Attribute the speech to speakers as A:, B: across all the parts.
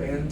A: Ayan.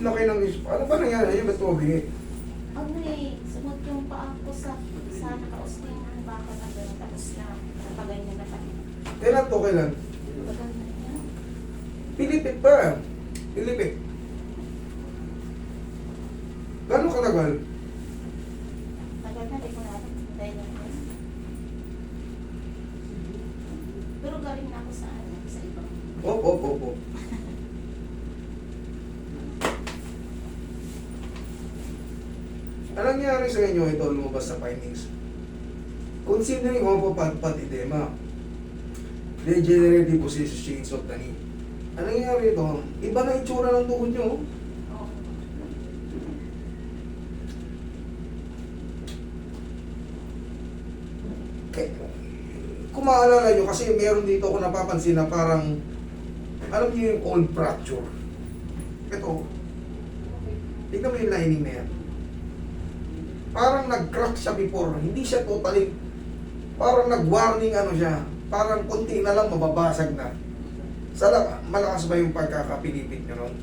A: Ang laki ng isip. Ano ba nangyari? Yung ba't tumabi?
B: Ano eh, sumot yung paa ko sa nakaos na yung baka na gano'n, tapos na napaganyan na pa.
A: Kailan to? Kailan?
B: Paganyan niya.
A: Pilipit pa. Pilipit. Gano'ng katagal?
B: Tagal na, di ko na alam. Dahil lang yun. Pero galing na ako sa ano, sa ibang.
A: Op. Anong nangyari sa inyo ito lumabas sa findings? Considering opo-pad-pad edema, degenerative position change of the knee. Anong nangyari ito? Iba na itsura ng tuhod nyo.
B: Oo.
A: Kung maalala nyo, kasi meron dito ako napapansin na parang, alam niyo yung cold fracture. Ito, tignan mo yung lining na yan. Parang nag-crack siya before, hindi siya totally, parang nag-warning ano siya, parang konti na lang mababasag na. Malakas ba yung pagkakapilipit nyo nun?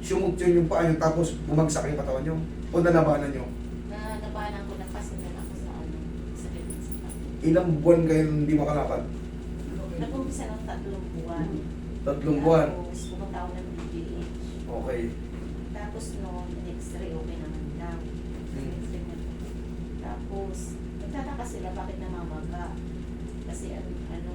A: Sumut yun yung paa nyo, tapos bumagsak yung katawan nyo? O nalabanan nyo?
B: Nabanan ko na kasi na ako sa ano, sa Pilipinas.
A: Ilang buwan kayo hindi makalakad?
B: Nag-umpisa ng 3 buwan.
A: 3 buwan?
B: Tapos pumunta ako ng BGH.
A: Okay.
B: Tapos noon, x-ray okay naman daw. X-ray na. Tapos, nagtataka sila bakit namamaga. Kasi ano,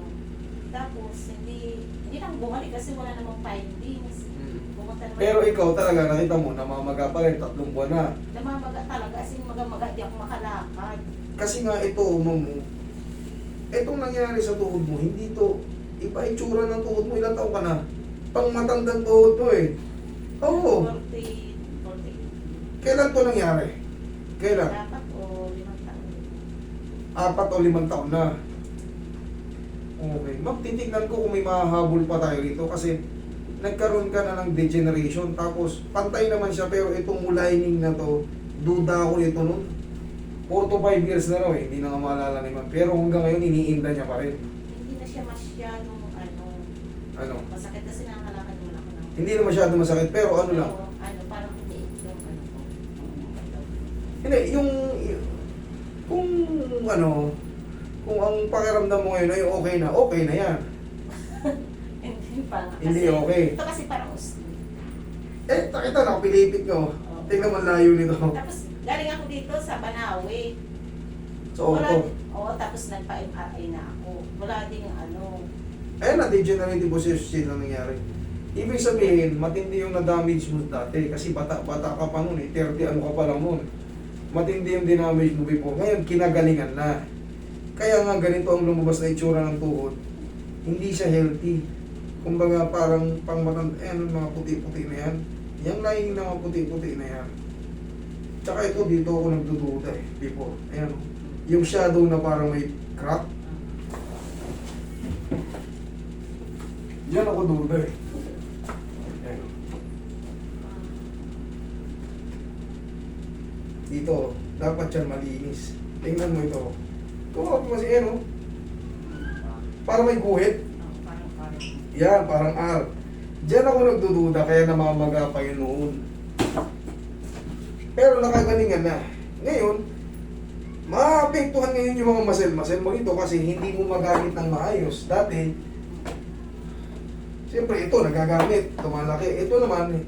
B: tapos hindi lang bumalik kasi wala namang findings. Pumunta naman.
A: Pero ikaw talaga, nakita mo, namamaga pa rin, 3 buwan na.
B: Namamaga talaga, kasi maga-maga, di ako makalakad.
A: Kasi nga ito, itong nangyari sa tuhod mo, hindi to, iba itsura ng tuhod mo, ilang taon ka na? Pang matandang tuhod mo eh. Oo.
B: 40.
A: Kailan to nangyari? Kailan?
B: Dapat o 5 taon.
A: 4 o 5 taon na. Okay. Ma'am, titignan ko kung may mahahabol pa tayo rito kasi nagkaroon ka na ng degeneration tapos pantay naman siya pero itong lining na to, duda ako nito nun. 4 to 5 years na raw eh, hindi na nga maalala ni ma'am. Pero hanggang ngayon, iniinda niya pa rin.
B: Hindi na siya masyadong
A: Ano?
B: masakit kasi nakakalakad mo lang ako ng.
A: Hindi na masyado masakit pero ano lang.
B: Parang hindi yung ko.
A: Hindi, kung kung ang pakiramdam mo ngayon ay okay na yan.
B: Hindi pa.
A: Hindi okay.
B: Ito kasi parang gusto.
A: Takita na, pilipit nyo. Tingnan mo ang layo nito.
B: Tapos galing ako dito sa Banawe.
A: So, ito.
B: Oo, tapos nagpa-MRI na ako. Wala din ano.
A: Ayan na, degenerative position na nangyari. Ibig sabihin, matindi yung na-damage mo dati. Kasi bata ka pa nun eh. 30 ano ka pa lang nun. Matindi yung dinamage mo before. Ngayon, kinagalingan na. Kaya nga ganito ang lumabas na itsura ng tuhod. Hindi siya healthy. Kumbaga parang pangmatanda, mga puti-puti na yan. Yung lining na mga puti-puti na yan. Tsaka ito, dito ako nagdududa eh, before. Ayan, yung shadow na parang may crack. Diyan ako duda eh. Ayan. Dito, dapat yan malinis. Tingnan mo ito. Ito, kasi ano, parang may guhit.
B: Parang.
A: Yan, parang R. Diyan ako nagdududa, kaya namamaga pa yun noon. Pero nakagalingan na. Ngayon, maapektuhan ngayon yung mga muscle mo ito kasi hindi mo magamit ng maayos. Dati, siyempre ito, nagagamit. Tumalaki. Ito naman,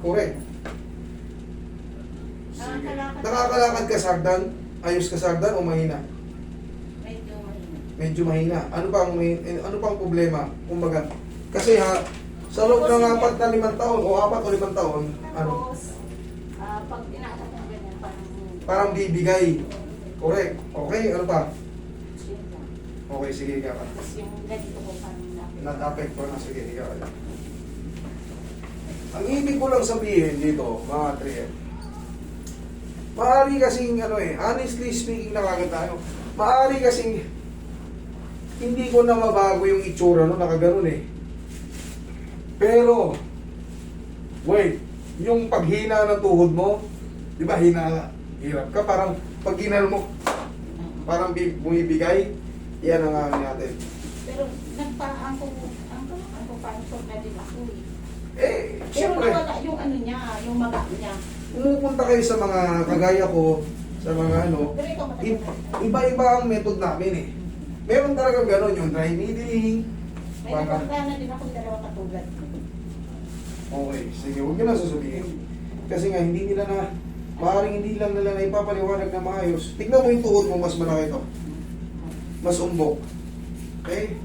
A: correct. Sige. Nakakalakad ka sagdan? Ayos ka sagdan o mahina?
B: Medyo mahina.
A: Medyo mahina. Ano pang problema? Kumbaga, kasi sa loob ng 4 na 5 taon o 4 o 5 taon, ano?
B: Tapos, pag inaakap ng ganyan,
A: Parang bibigay. Correct. Okay, ano pa?
B: yun lang.
A: Okay, sige ka.
B: Tapos yung ganito ko parang
A: Nag-apekto na, sige, higa ka. Ang ibig ko lang sabihin dito, mga trier, maaari kasing, honestly speaking na kagad tayo, maaari kasing hindi ko na mabago yung itsura no, nakaganon eh. Pero, wait, yung paghina ng tuhod mo, di ba hina, hirap ka, parang pag ginal mo, parang bumibigay, yan ang ano natin.
B: Pero nagpaang ko na din ako eh.
A: Eh,
B: Pero
A: siyempre,
B: nawala yung ano niya, yung maga niya.
A: pumupunta kayo sa mga kagaya ko, sa mga ano,
B: Pero ikaw matagal na.
A: iba-iba ang method namin eh. Meron talagang gano'n, yung dry needling.
B: May
A: Baka,
B: nagpapagana din ako dalawa katulad.
A: okay, sige, huwag nyo na sasabihin. Kasi nga, hindi nila na, maaaring hindi lang nila na ipapaliwanag na maayos. Tignan mo yung tuhod mo, mas malaki to. Mas umbok. Okay?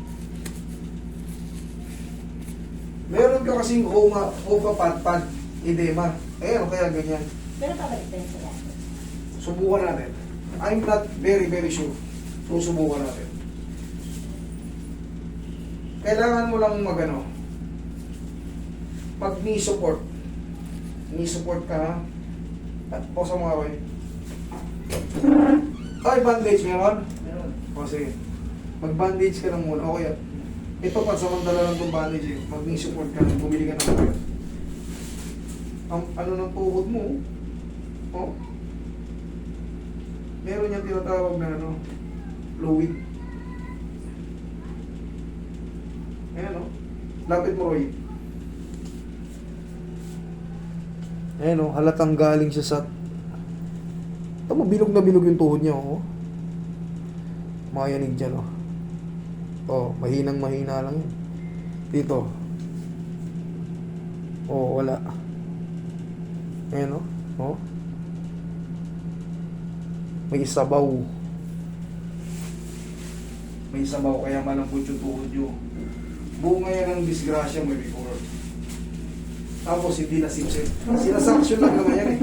A: Meron ka kasing patpad, edema. Eh, ano kaya ganyan?
B: Pero pabalik tayo sa lahat.
A: Subukan natin. I'm not very sure. Susubukan natin. Kailangan mo lang magano. Mag knee support. Knee support ka ha. At po sa mga way. Ay, bandage meron?
C: Meron.
A: O sige. Mag-bandage ka lang muna. O kaya, ito pa, samantala lang itong bandage eh. Mag knee support ka lang. Bumili ka ng mga. Ang ano ng tuhod mo. Oh. Meron yung tinatawag na ano, fluid. Ayan o. Lapit mo, Roy. Ayan o, halatang galing siya sa... Tama, bilog na bilog yung tuhod niya o. Mayanig dyan o. O, mahinang mahina lang yun. Dito. O, wala. Ayan o. O. May sabaw. May sabaw kaya malambot yung tuhod nyo. Bunga yan ng disgrasya mo before. Tapos hindi na sipsip. Sinasaksyon lang naman yan eh.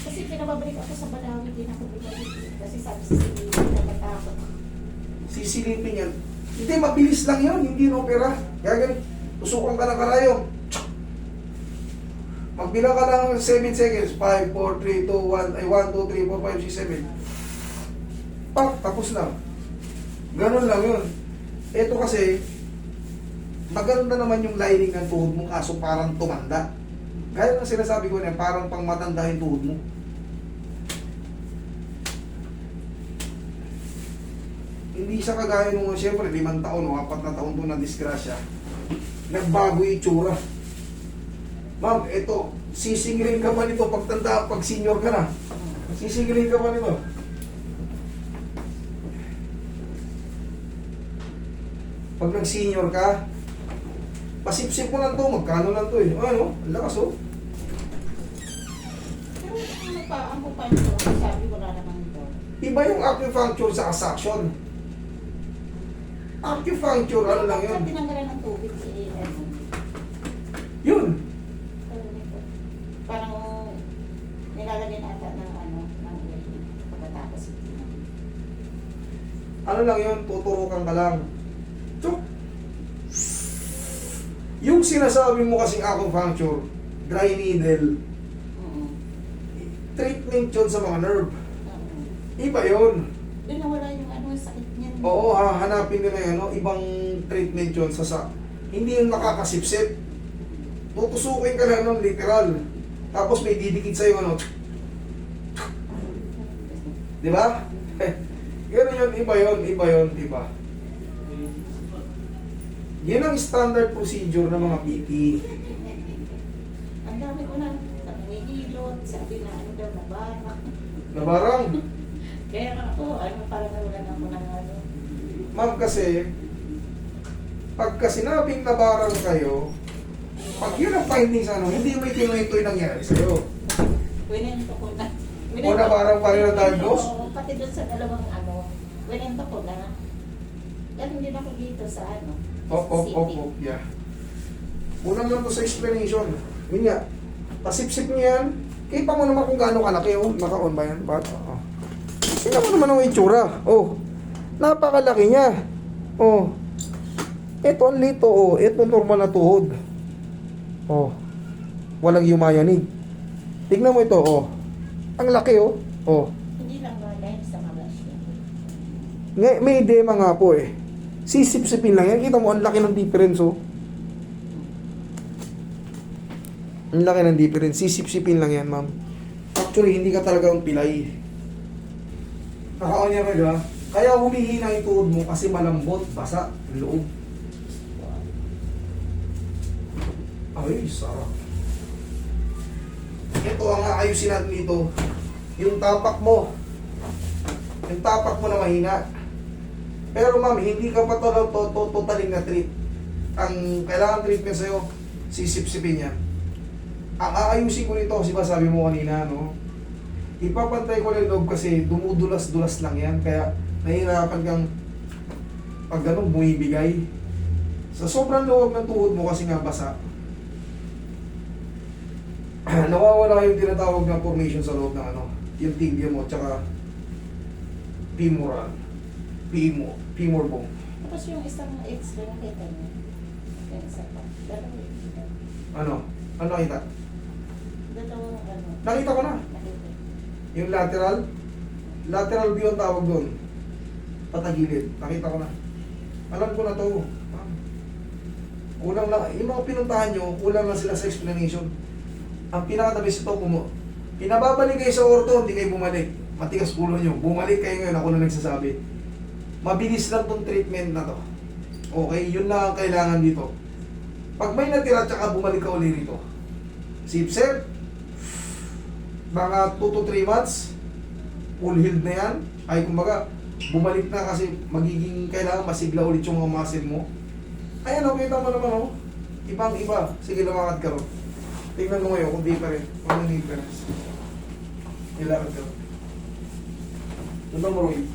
B: Kasi pinababalik ako sa Balawi, din ako bumalik. Kasi sabi sa sili, nagkatakot.
A: Sisilipin yan. Hindi, mabilis lang yun. Hindi na opera. Kaya ganun, tusukan ka ng karayom. Magbilang ka lang 7 seconds. 5, 4, 3, 2, 1. Ay, 1, 2, 3, 4, 5, 6, 7. Pak, tapos na. Ganun lang yun. Ito kasi, maganda naman yung lining ng tuhod mo kaso parang tumanda. Gaya ng sinasabi ko na parang pang matanda yung tuhod mo. Hindi siya kagaya nung siyempre 5 taon o 4 na taon doon na disgrasya. Nagbago yung itsura. Ma'am, ito, sisingilin ka pa nito pagtanda, pag senior ka na. Sisingilin ka pa nito. Pag nag-senior ka, pasipsip mo lang to, magkano lang to eh. Ano, ang lakas oh.
B: Pero ang pa nito, sabi wala naman ito.
A: Iba yung acupuncture sa suction. Acupuncture, ano lang yun?
B: Tinanggalan ng tubig si ano.
A: Yun.
B: Parang nilalagay na ata ng ano, ng pagkatapos.
A: Ano lang yun, tuturukan ka lang. Tsuk! Yung sinasabi mo kasing acupuncture, dry needle, treatment yun sa mga nerve. Iba yun.
B: Doon nawala yung ano, sakit niya.
A: Oo, hanapin nila yan, no? Ibang treatment yun sa hindi yung nakakasipsip. Tutusukin ka lang ng literal. Tapos may didikit sa'yo, ano? Di ba? Ganun yun, iba yun, iba. Yan ang standard procedure ng mga PT.
B: Ang dami ko na nanginilot, sabi na ano daw, nabarak.
A: Nabarang.
B: Kaya ako, ano, parang nawalan ako ng ano.
A: Ma'am, kasi, pagka sinabing nabarang kayo, pag yun ang findings, ano, hindi mo ito yung nangyari sa'yo.
B: Winento ko na.
A: O nabarang pa rin ang diagnose?
B: Oo, pati doon sa dalawang ano, winento ko na. Galing din ako dito sa ano,
A: Op, yeah. Unang lang to sa explanation. Yun nga, pasipsip niya yan. Kita mo naman kung gaano kalaki, oh. Naka-on ba yan? Oo. Tingnan mo naman ang itsura. Oh, napakalaki niya. Oh. Ito ang lito, oh. Ito normal na tuhod. Oh. Walang yumayanig. Tingnan mo ito, oh. Ang laki, oh. Oh.
B: Hindi lang ba dahil sa magas niya.
A: May edema nga po eh. Sisip-sipin lang yan. Kita mo, ang laki ng difference oh. Ang laki ng difference. Sisip-sipin lang yan, ma'am. Actually, hindi ka talagang pilay. Nakaon niya ka. Kaya humihina yung tuhod mo kasi malambot, basa, yung loob. Ay, sarap. Ito ang aayusin natin dito. Yung tapak mo. Yung tapak mo na mahina. Pero ma'am, hindi ka pa totaling na treat. Ang kailangan treatment sa'yo, sisip-sipin yan. Ang aayusin ko nito, kasi ba sabi mo kanina, no? Ipapantay ko lang loob kasi dumudulas-dulas lang yan. Kaya nahihirapan kang pag ganun bumibigay. Sa sobrang luwag ng tuhod mo kasi nga basa, nawawala yung tinatawag na formation sa loob ng ano, yung tibia mo, tsaka femur bone.
B: Tapos yung isang x-ray, nakita niyo. Yung isa pa. Dalawa.
A: Ano? Ano nakita?
B: Dalawang ano.
A: Nakita ko na.
B: Nakita.
A: Yung lateral view ang tawag doon. Patagilid. Nakita ko na. Alam ko na to. Ma'am. Kulang lang. Yung mga pinuntahan nyo, kulang lang sila sa explanation. Ang pinaka-tabis ito, pinababalik kayo sa orto, hindi kayo bumalik. Matigas ulo nyo. Bumalik kayo ngayon, ako na nagsasabi. Mabilis lang tong treatment na to. Okay, yun lang ang kailangan dito. Pag may natira, tsaka bumalik ka ulit rito. Sip-sip. Mga 2 to 3 months, full healed na yan. Ay, kumbaga, bumalik na kasi magiging kailangan masigla ulit yung mga muscle mo. Ayan, okay, tama naman, oh. Ibang-iba. Sige, lumakad ka ron. Tingnan mo ngayon kung di pa rin. Kung ano yung difference. Nilakad ka ron. Tignan mo rin.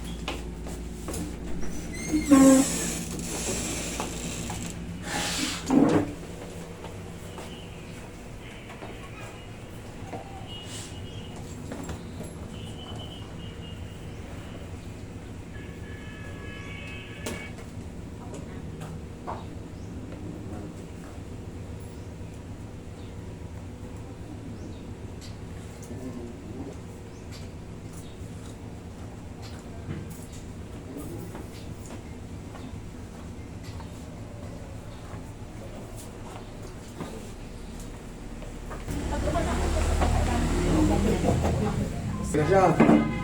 A: Kaya siya,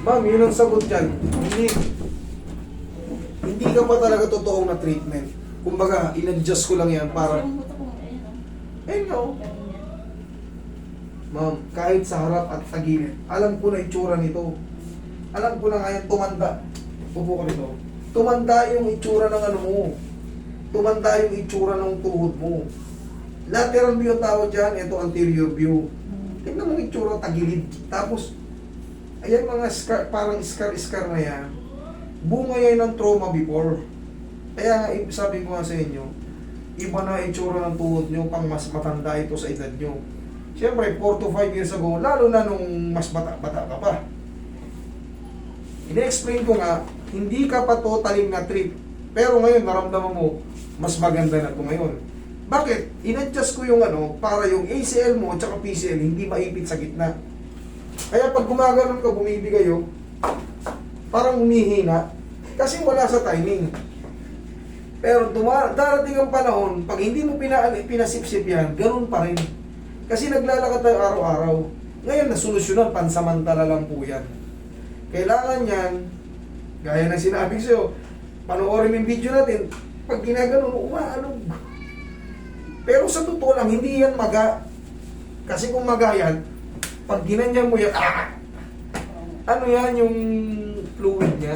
A: ma'am, yun ang sagot dyan. Hindi ka pa talaga totoong na treatment. Kumbaga, in-adjust ko lang yan para...
B: Yung buto ko, ayun.
A: Eh, no.
B: Ganun yan.
A: Ma'am, kahit sa harap at sa gilid, alam ko na itsura nito. Alam ko na ngayon tumanda. Upo ko nito. Tumanda yung itsura ng ano mo. Tumanda yung itsura ng tuhod mo. Lateral view ang tawag dyan, ito anterior view. Tignan mo yung itsura tagilid. Tapos, ayan mga scar, parang scar na yan. Bunga yan ng trauma before. Kaya sabi ko nga sa inyo, iba na itsura ng tuhod nyo pang mas matanda ito sa edad nyo. Siyempre, 4 to 5 years ago, lalo na nung mas bata ka pa. Ine-explain ko nga, hindi ka pa totaling na trip. Pero ngayon, naramdaman mo, mas maganda na ito ngayon. Bakit? In-adjust ko yung ano, para yung ACL mo at saka PCL hindi maipit sa gitna. Kaya pag gumaganon ka, bumibigay oh, parang humihina. Kasi wala sa timing. Pero darating ang panahon, pag hindi mo pinasipsip yan, ganun pa rin. Kasi naglalakad tayo araw-araw. Ngayon, nasolusyonan, pansamantala lang po yan. Kailangan yan, gaya ng sinabi sa'yo, panoorin mo yung video natin, pag ginaganon, umaalog. Pero sa totoo lang, hindi yan maga. Kasi kung maga yan, pag ginanyan mo yan, ano yan yung fluid niya?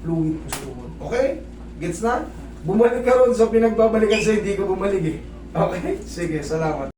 A: Fluid mo sa tuhod. Okay? Gets na? Bumalik ka ron sa pinagbabalikan sa hindi ko bumalik eh. Okay? Sige, salamat.